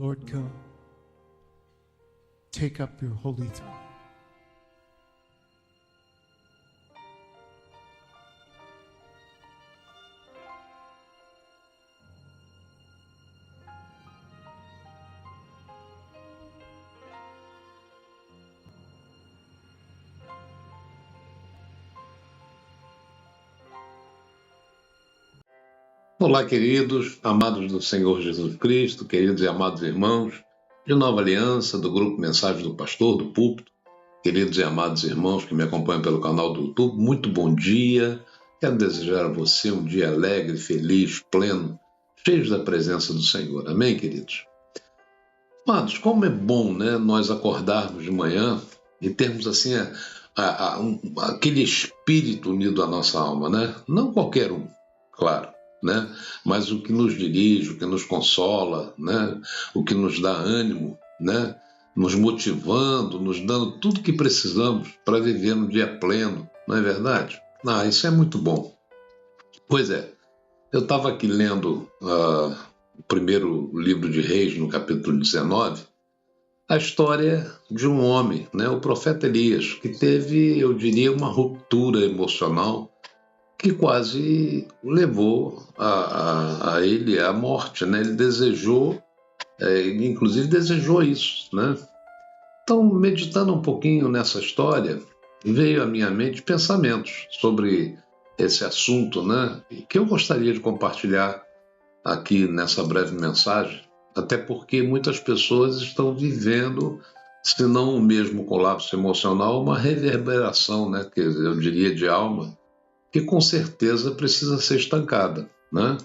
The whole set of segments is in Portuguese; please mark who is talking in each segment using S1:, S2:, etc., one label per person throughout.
S1: Lord, come. Take up your holy throne.
S2: Olá, queridos, amados do Senhor Jesus Cristo, queridos e amados irmãos de Nova Aliança, do Grupo Mensagem do Pastor, do Púlpito, queridos e amados irmãos que me acompanham pelo canal do YouTube, muito bom dia. Quero desejar a você um dia alegre, feliz, pleno, cheio da presença do Senhor. Amém, queridos? Amados, como é bom, né, nós acordarmos de manhã e termos assim aquele espírito unido à nossa alma, né? Não qualquer um, claro, né? Mas o que nos dirige, o que nos consola, né? O que nos dá ânimo, né? Nos motivando, nos dando tudo que precisamos para viver no dia pleno, não é verdade? Isso é muito bom. Pois é, eu estava aqui lendo o primeiro livro de Reis, no capítulo 19, a história de um homem, né? O profeta Elias, que teve, eu diria, uma ruptura emocional que quase levou a ele à morte, né? Ele desejou, inclusive desejou isso, né? Então, meditando um pouquinho nessa história, veio à minha mente pensamentos sobre esse assunto, né? Que eu gostaria de compartilhar aqui nessa breve mensagem, até porque muitas pessoas estão vivendo, se não o mesmo colapso emocional, uma reverberação, né? Que eu diria de alma, que com certeza precisa ser estancada, né?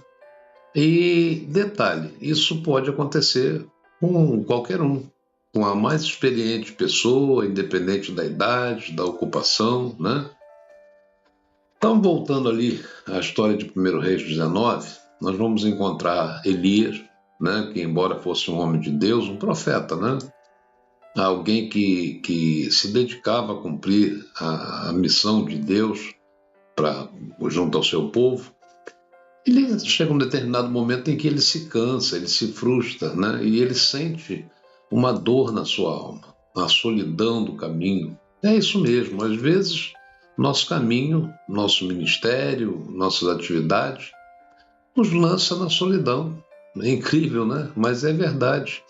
S2: E detalhe, isso pode acontecer com qualquer um, com a mais experiente pessoa, independente da idade, da ocupação, né? Então, voltando ali à história de 1 Reis 19, nós vamos encontrar Elias, né? Que embora fosse um homem de Deus, um profeta, né? Alguém que se dedicava a cumprir a missão de Deus junto ao seu povo. Ele chega um determinado momento em que ele se cansa, ele se frustra, né? E ele sente uma dor na sua alma, a solidão do caminho. É isso mesmo, às vezes nosso caminho, nosso ministério, nossas atividades nos lança na solidão. É incrível, né? Mas é verdade.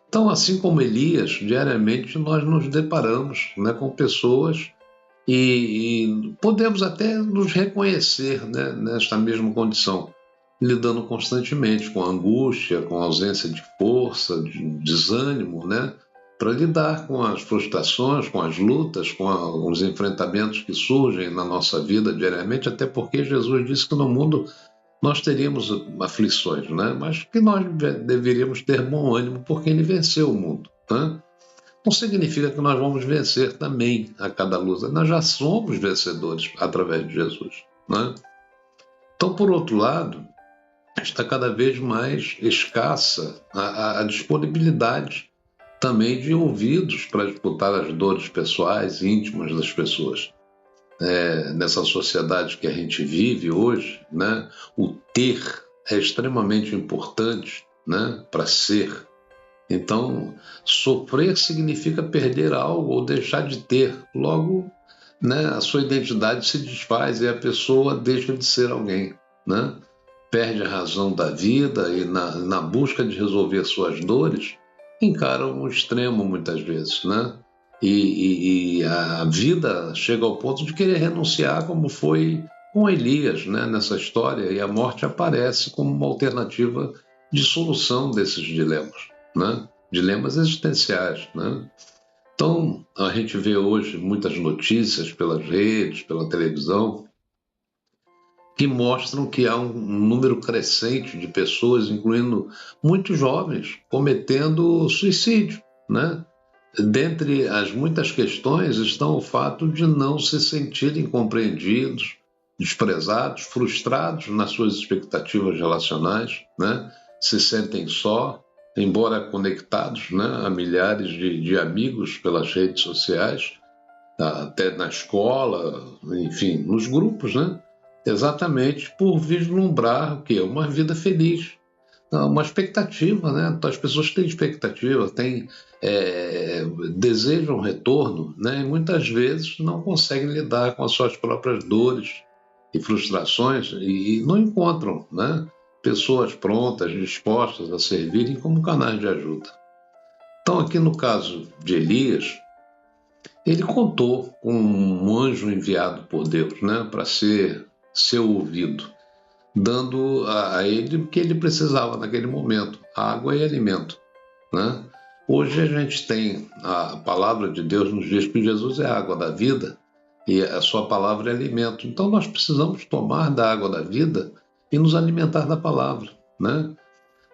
S2: Então, assim como Elias, diariamente nós nos deparamos, né, com pessoas e podemos até nos reconhecer, né, nesta mesma condição, lidando constantemente com a angústia, com a ausência de força, de desânimo, né, para lidar com as frustrações, com as lutas, com os enfrentamentos que surgem na nossa vida diariamente, até porque Jesus disse que no mundo nós teríamos aflições, né, mas que nós deveríamos ter bom ânimo porque ele venceu o mundo, né? Não significa que nós vamos vencer também a cada luta. Nós já somos vencedores através de Jesus, né? Então, por outro lado, está cada vez mais escassa a disponibilidade também de ouvidos para escutar as dores pessoais e íntimas das pessoas. Nessa sociedade que a gente vive hoje, né, o ter é extremamente importante, né, para ser. Então, sofrer significa perder algo ou deixar de ter. Logo, né, a sua identidade se desfaz e a pessoa deixa de ser alguém, né? Perde a razão da vida e, na busca de resolver suas dores, encara um extremo muitas vezes, né? E a vida chega ao ponto de querer renunciar, como foi com Elias, né, nessa história, e a morte aparece como uma alternativa de solução desses dilemas, né? Dilemas existenciais, né? Então, a gente vê hoje muitas notícias pelas redes, pela televisão, que mostram que há um número crescente de pessoas, incluindo muitos jovens, cometendo suicídio, né? Dentre as muitas questões estão o fato de não se sentirem compreendidos, desprezados, frustrados nas suas expectativas relacionais, né? Se sentem só, embora conectados, né, a milhares de amigos pelas redes sociais, até na escola, enfim, nos grupos, né? Exatamente por vislumbrar o quê? Uma vida feliz. uma expectativa, né? Então, as pessoas têm expectativa, desejam retorno, né? E muitas vezes não conseguem lidar com as suas próprias dores e frustrações e não encontram, né, pessoas prontas, dispostas a servirem como canais de ajuda. Então, aqui no caso de Elias, ele contou com um anjo enviado por Deus, né, para ser seu ouvido, dando a ele o que ele precisava naquele momento, água e alimento, né? Hoje a gente tem a palavra de Deus nos diz que Jesus é a água da vida e a sua palavra é alimento. Então nós precisamos tomar da água da vida e nos alimentar da palavra, né?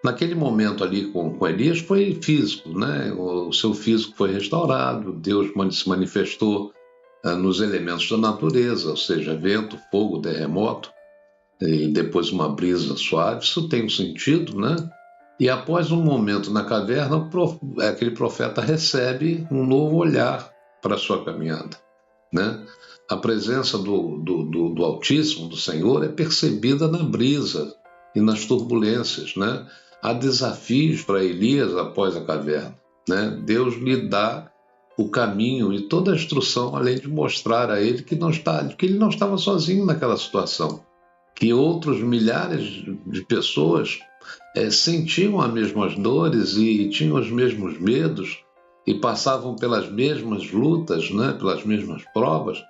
S2: Naquele momento ali com Elias foi físico, né? O seu físico foi restaurado, Deus se manifestou nos elementos da natureza, ou seja, vento, fogo, terremoto, e depois uma brisa suave. Isso tem um sentido, né? E após um momento na caverna, aquele profeta recebe um novo olhar para a sua caminhada, né? A presença do Altíssimo, do Senhor, é percebida na brisa e nas turbulências, né? Há desafios para Elias após a caverna, né? Deus lhe dá o caminho e toda a instrução, além de mostrar a ele que ele não estava sozinho naquela situação, que outros milhares de pessoas sentiam as mesmas dores e tinham os mesmos medos e passavam pelas mesmas lutas, né, pelas mesmas provas.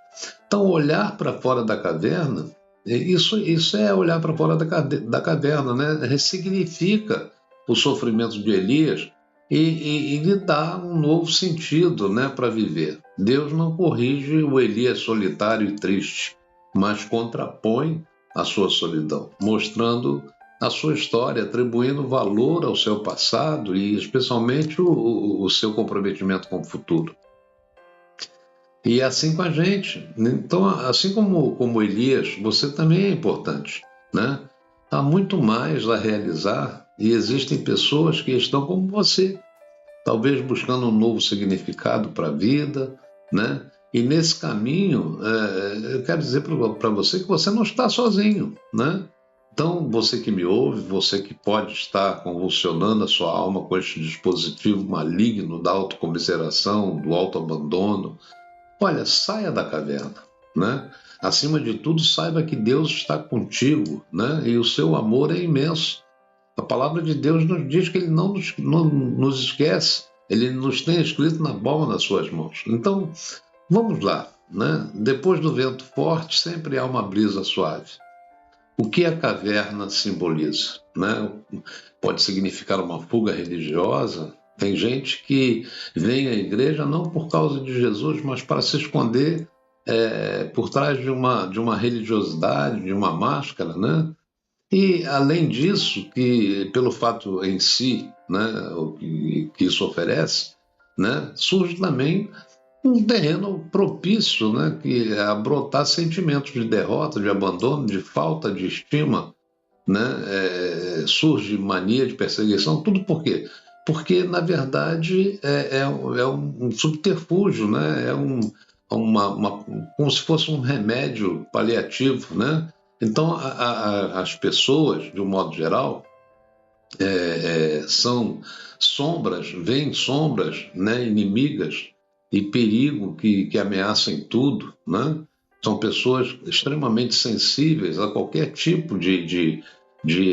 S2: Então, olhar para fora da caverna, isso é olhar para fora da caverna, né? Ressignifica o sofrimento de Elias e lhe dá um novo sentido, né, para viver. Deus não corrige o Elias solitário e triste, mas contrapõe a sua solidão, mostrando a sua história, atribuindo valor ao seu passado e especialmente o seu comprometimento com o futuro. E é assim com a gente. Então, assim como Elias, você também é importante, né? Há muito mais a realizar e existem pessoas que estão como você, talvez buscando um novo significado para a vida, né? E nesse caminho, eu quero dizer para você que você não está sozinho, né? Então, você que me ouve, você que pode estar convulsionando a sua alma com este dispositivo maligno da autocomiseração, do autoabandono, olha, saia da caverna, né? Acima de tudo, saiba que Deus está contigo, né? E o seu amor é imenso. A palavra de Deus nos diz que Ele não nos esquece, Ele nos tem escrito na palma das suas mãos. Então, vamos lá, né? Depois do vento forte, sempre há uma brisa suave. O que a caverna simboliza, né? Pode significar uma fuga religiosa. Tem gente que vem à igreja não por causa de Jesus, mas para se esconder por trás de uma religiosidade, de uma máscara, né? E, além disso, que pelo fato em si, né, o que isso oferece, né, surge também um terreno propício, né, que é a brotar sentimentos de derrota, de abandono, de falta de estima, né, surge mania de perseguição, tudo por quê? Porque, na verdade, é um subterfúgio, né, como se fosse um remédio paliativo, né? Então, as pessoas, de um modo geral, são sombras, veem sombras, né, inimigas e perigo que ameaçam tudo, né? São pessoas extremamente sensíveis a qualquer tipo de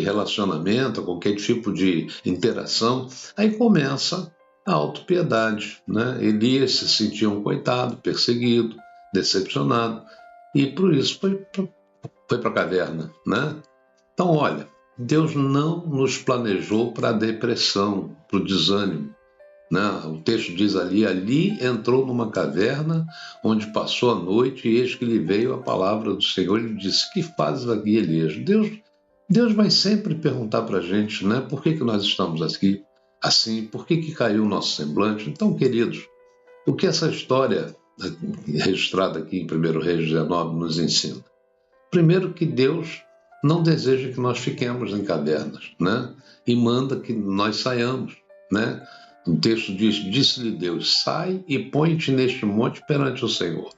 S2: relacionamento, a qualquer tipo de interação. Aí começa a autopiedade, né? Elias se sentia um coitado, perseguido, decepcionado, e por isso foi para a caverna, né? Então, olha, Deus não nos planejou para a depressão, para o desânimo, né? O texto diz ali entrou numa caverna onde passou a noite e eis que lhe veio a palavra do Senhor. Ele disse: que fazes aqui, Elias? Deus vai sempre perguntar para a gente, né? Por que nós estamos aqui assim? Por que caiu o nosso semblante? Então, queridos, o que essa história registrada aqui em 1 Reis 19 nos ensina? Primeiro, que Deus não deseja que nós fiquemos em cavernas, né? E manda que nós saiamos, né? O texto diz: disse-lhe Deus, sai e põe-te neste monte perante o Senhor.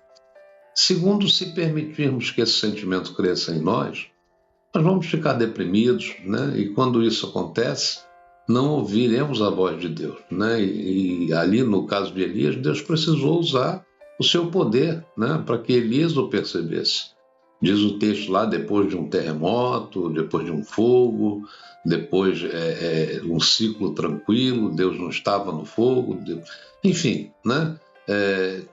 S2: Segundo, se permitirmos que esse sentimento cresça em nós, nós vamos ficar deprimidos, né? E quando isso acontece, não ouviremos a voz de Deus, né? E ali no caso de Elias, Deus precisou usar o seu poder, né? Para que Elias o percebesse. Diz o texto lá, depois de um terremoto, depois de um fogo, depois um ciclo tranquilo, Deus não estava no fogo, enfim, né?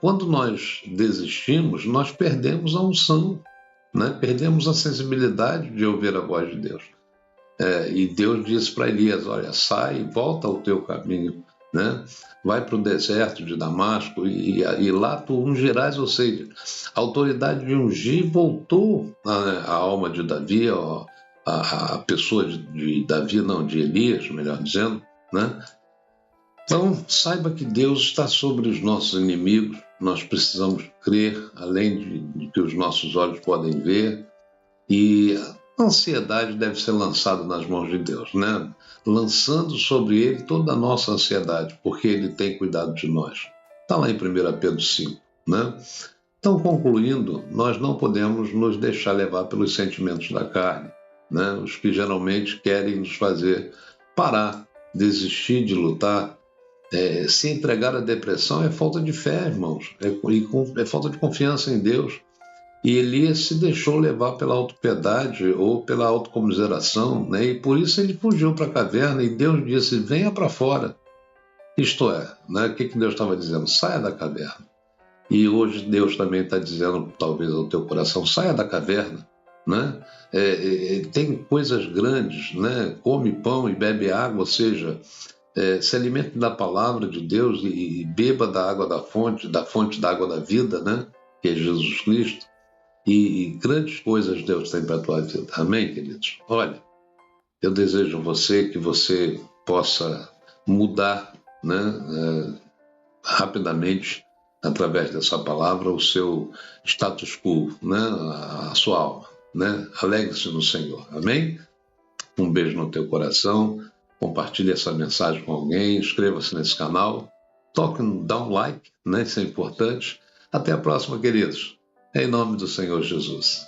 S2: Quando nós desistimos, nós perdemos a unção, né? Perdemos a sensibilidade de ouvir a voz de Deus. E Deus disse para Elias, olha, sai, volta ao teu caminho, né? Vai para o deserto de Damasco e lá tu ungirás, ou seja, a autoridade de ungir voltou à alma de Davi, a pessoa de Davi, não, de Elias, melhor dizendo, né? Então, saiba que Deus está sobre os nossos inimigos, nós precisamos crer, além de que os nossos olhos podem ver, e a ansiedade deve ser lançada nas mãos de Deus, né? Lançando sobre ele toda a nossa ansiedade, porque ele tem cuidado de nós. Está lá em 1 Pedro 5, né? Então, concluindo, nós não podemos nos deixar levar pelos sentimentos da carne, né? Os que geralmente querem nos fazer parar, desistir de lutar. Se entregar à depressão é falta de fé, irmãos, é falta de confiança em Deus. E Elias se deixou levar pela autopiedade ou pela autocomiseração, né? E por isso ele fugiu para a caverna e Deus disse, venha para fora. Isto é, né? O que Deus estava dizendo? Saia da caverna. E hoje Deus também está dizendo, talvez ao teu coração, saia da caverna, né? Tem coisas grandes, né? Come pão e bebe água, ou seja, se alimente da palavra de Deus e beba da água da fonte da água da vida, né? Que é Jesus Cristo. E grandes coisas Deus tem para a tua vida. Amém, queridos? Olha, eu desejo a você que você possa mudar, né, rapidamente, através dessa palavra, o seu status quo, né, a sua alma. Né? Alegre-se no Senhor. Amém? Um beijo no teu coração. Compartilhe essa mensagem com alguém. Inscreva-se nesse canal. Dá um like, né? Isso é importante. Até a próxima, queridos. Em nome do Senhor Jesus.